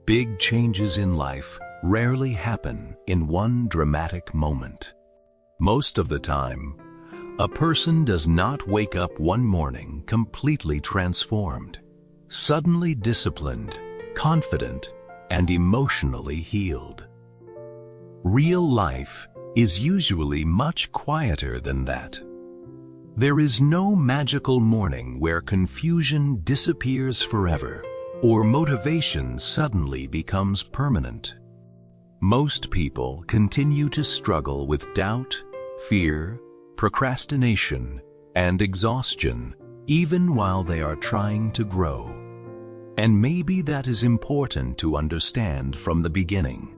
Big changes in life rarely happen in one dramatic moment. Most of the time, a person does not wake up one morning completely transformed, suddenly disciplined, confident, and emotionally healed. Real life is usually much quieter than that. There is no magical morning where confusion disappears forever or motivation suddenly becomes permanent. Most people continue to struggle with doubt, fear, procrastination, and exhaustion, even while they are trying to grow. And maybe that is important to understand from the beginning.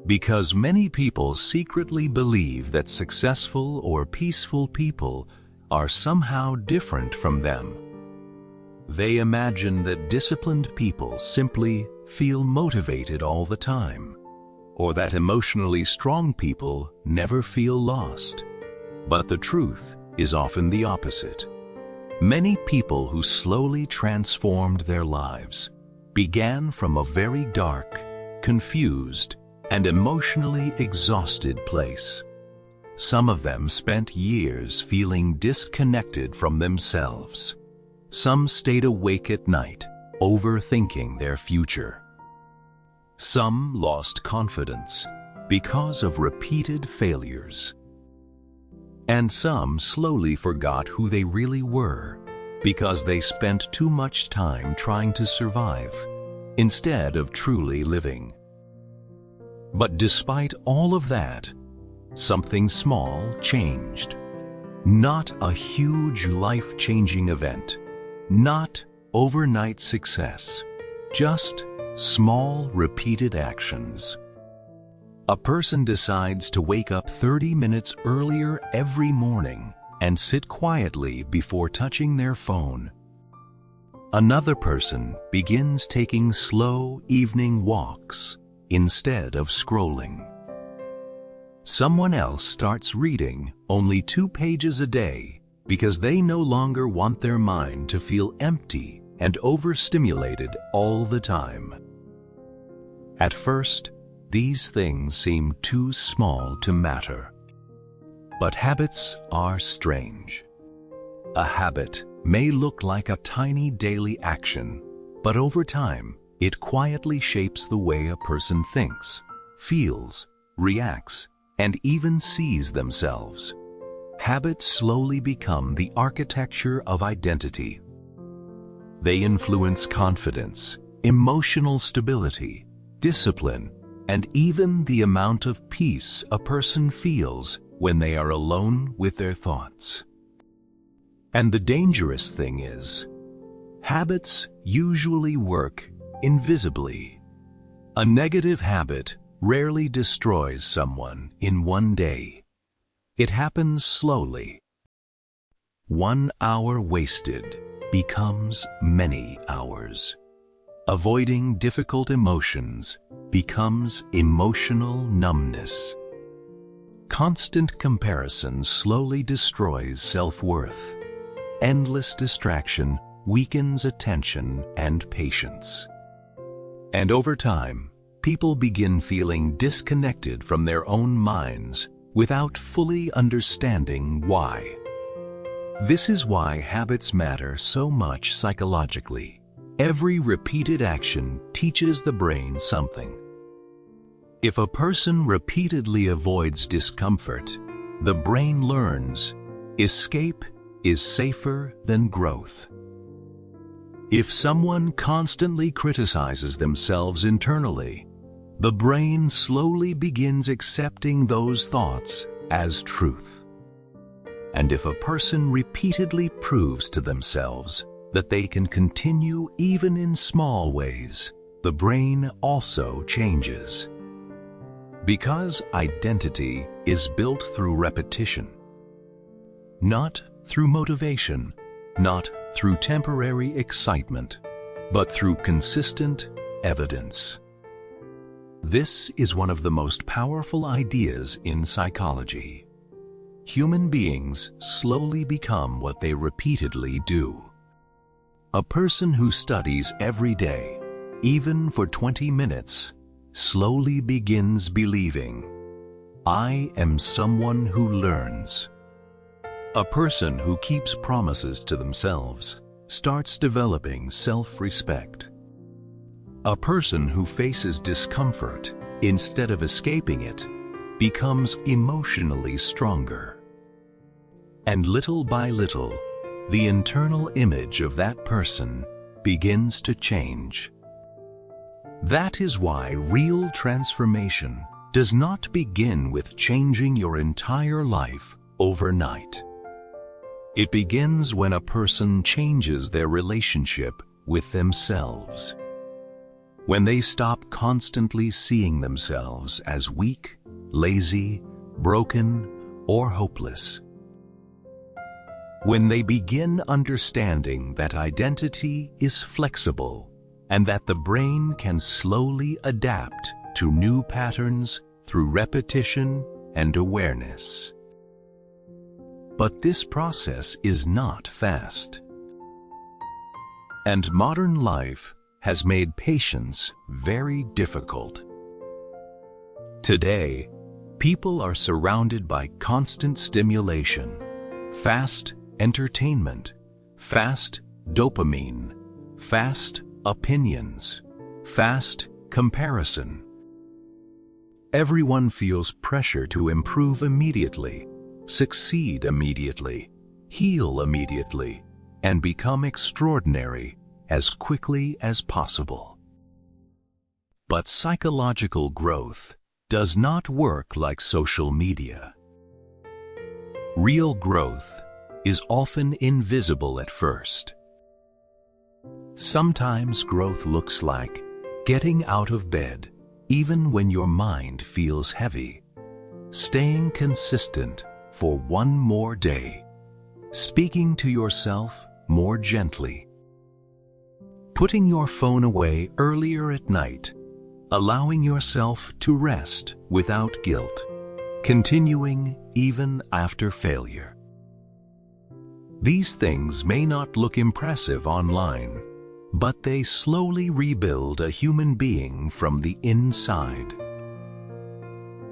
Because many people secretly believe that successful or peaceful people are somehow different from them. They imagine that disciplined people simply feel motivated all the time, or that emotionally strong people never feel lost. But the truth is often the opposite. Many people who slowly transformed their lives began from a very dark, confused, and emotionally exhausted place. Some of them spent years feeling disconnected from themselves. Some stayed awake at night, overthinking their future. Some lost confidence because of repeated failures. And some slowly forgot who they really were because they spent too much time trying to survive instead of truly living. But despite all of that, something small changed. Not a huge life-changing event, not overnight success, just small repeated actions. A person decides to wake up 30 minutes earlier every morning and sit quietly before touching their phone. Another person begins taking slow evening walks instead of scrolling. Someone else starts reading only 2 pages a day because they no longer want their mind to feel empty and overstimulated all the time. At first, these things seem too small to matter. But habits are strange. A habit may look like a tiny daily action, but over time, it quietly shapes the way a person thinks, feels, reacts, and even sees themselves. Habits slowly become the architecture of identity. They influence confidence, emotional stability, discipline, and even the amount of peace a person feels when they are alone with their thoughts. And the dangerous thing is, habits usually work invisibly. A negative habit rarely destroys someone in one day. It happens slowly. 1 hour wasted becomes many hours. Avoiding difficult emotions becomes emotional numbness. Constant comparison slowly destroys self-worth. Endless distraction weakens attention and patience. And over time, people begin feeling disconnected from their own minds without fully understanding why. This is why habits matter so much psychologically. Every repeated action teaches the brain something. If a person repeatedly avoids discomfort, the brain learns escape is safer than growth. If someone constantly criticizes themselves internally, the brain slowly begins accepting those thoughts as truth. And if a person repeatedly proves to themselves that they can continue even in small ways, the brain also changes. Because identity is built through repetition, not through motivation, not through temporary excitement, but through consistent evidence. This is one of the most powerful ideas in psychology. Human beings slowly become what they repeatedly do. A person who studies every day, even for 20 minutes, slowly begins believing, "I am someone who learns." A person who keeps promises to themselves starts developing self-respect. A person who faces discomfort instead of escaping it becomes emotionally stronger. And little by little, the internal image of that person begins to change. That is why real transformation does not begin with changing your entire life overnight. It begins when a person changes their relationship with themselves. When they stop constantly seeing themselves as weak, lazy, broken, or hopeless. When they begin understanding that identity is flexible and that the brain can slowly adapt to new patterns through repetition and awareness. But this process is not fast. And modern life has made patience very difficult. Today, people are surrounded by constant stimulation, fast entertainment, fast dopamine, fast opinions, fast comparison. Everyone feels pressure to improve immediately, succeed immediately, heal immediately, and become extraordinary as quickly as possible. But psychological growth does not work like social media. Real growth is often invisible at first. Sometimes growth looks like getting out of bed even when your mind feels heavy, staying consistent for one more day, speaking to yourself more gently, putting your phone away earlier at night, allowing yourself to rest without guilt, continuing even after failure. These things may not look impressive online, but they slowly rebuild a human being from the inside.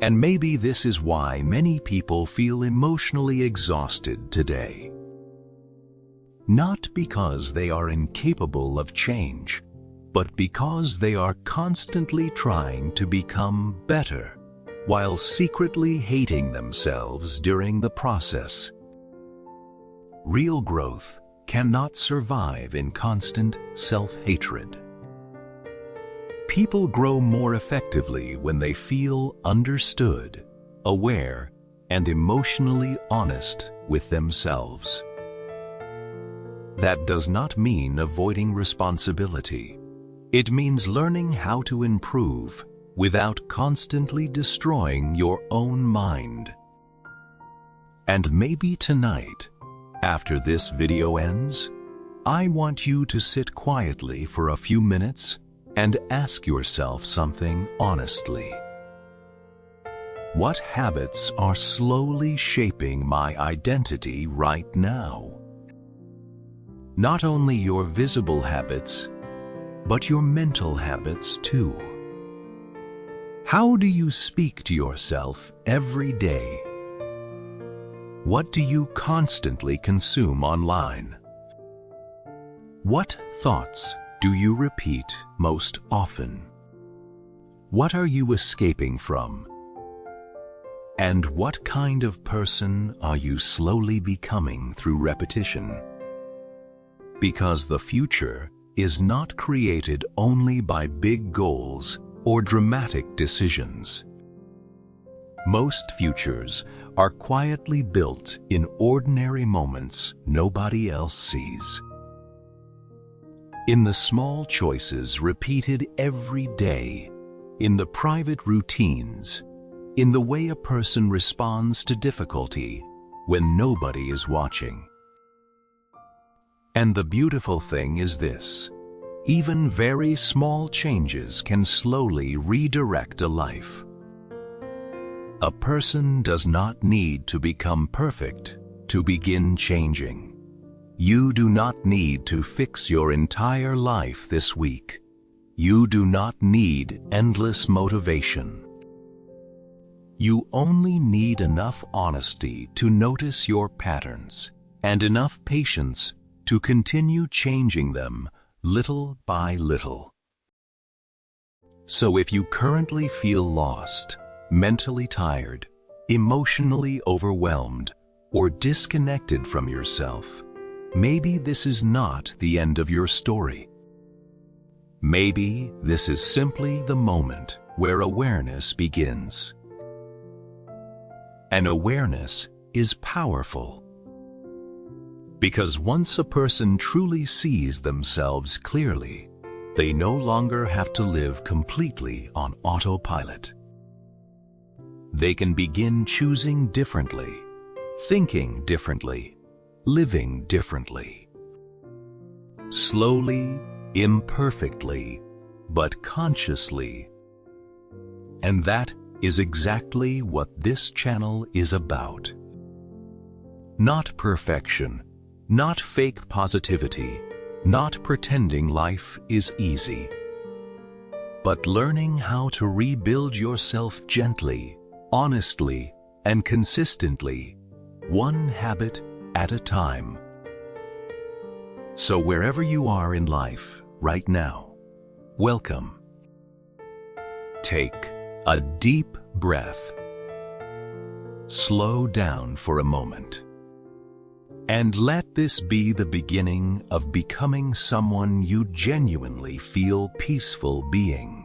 And maybe this is why many people feel emotionally exhausted today. Not because they are incapable of change, but because they are constantly trying to become better, while secretly hating themselves during the process. Real growth cannot survive in constant self-hatred. People grow more effectively when they feel understood, aware, and emotionally honest with themselves. That does not mean avoiding responsibility. It means learning how to improve without constantly destroying your own mind. And maybe tonight, after this video ends, I want you to sit quietly for a few minutes and ask yourself something honestly. What habits are slowly shaping my identity right now? Not only your visible habits, but your mental habits too. How do you speak to yourself every day? What do you constantly consume online? What thoughts do you repeat most often? What are you escaping from? And what kind of person are you slowly becoming through repetition? Because the future is not created only by big goals or dramatic decisions. Most futures are quietly built in ordinary moments nobody else sees. In the small choices repeated every day, in the private routines, in the way a person responds to difficulty when nobody is watching. And the beautiful thing is this: even very small changes can slowly redirect a life. A person does not need to become perfect to begin changing. You do not need to fix your entire life this week. You do not need endless motivation. You only need enough honesty to notice your patterns and enough patience to continue changing them little by little. So if you currently feel lost, mentally tired, emotionally overwhelmed, or disconnected from yourself, maybe this is not the end of your story. Maybe this is simply the moment where awareness begins. And awareness is powerful. Because once a person truly sees themselves clearly, they no longer have to live completely on autopilot. They can begin choosing differently, thinking differently, living differently. Slowly, imperfectly, but consciously. And that is exactly what this channel is about. Not perfection, not fake positivity, not pretending life is easy, but learning how to rebuild yourself gently, honestly, and consistently, one habit at a time. So wherever you are in life right now, welcome. Take a deep breath. Slow down for a moment. And let this be the beginning of becoming someone you genuinely feel peaceful being.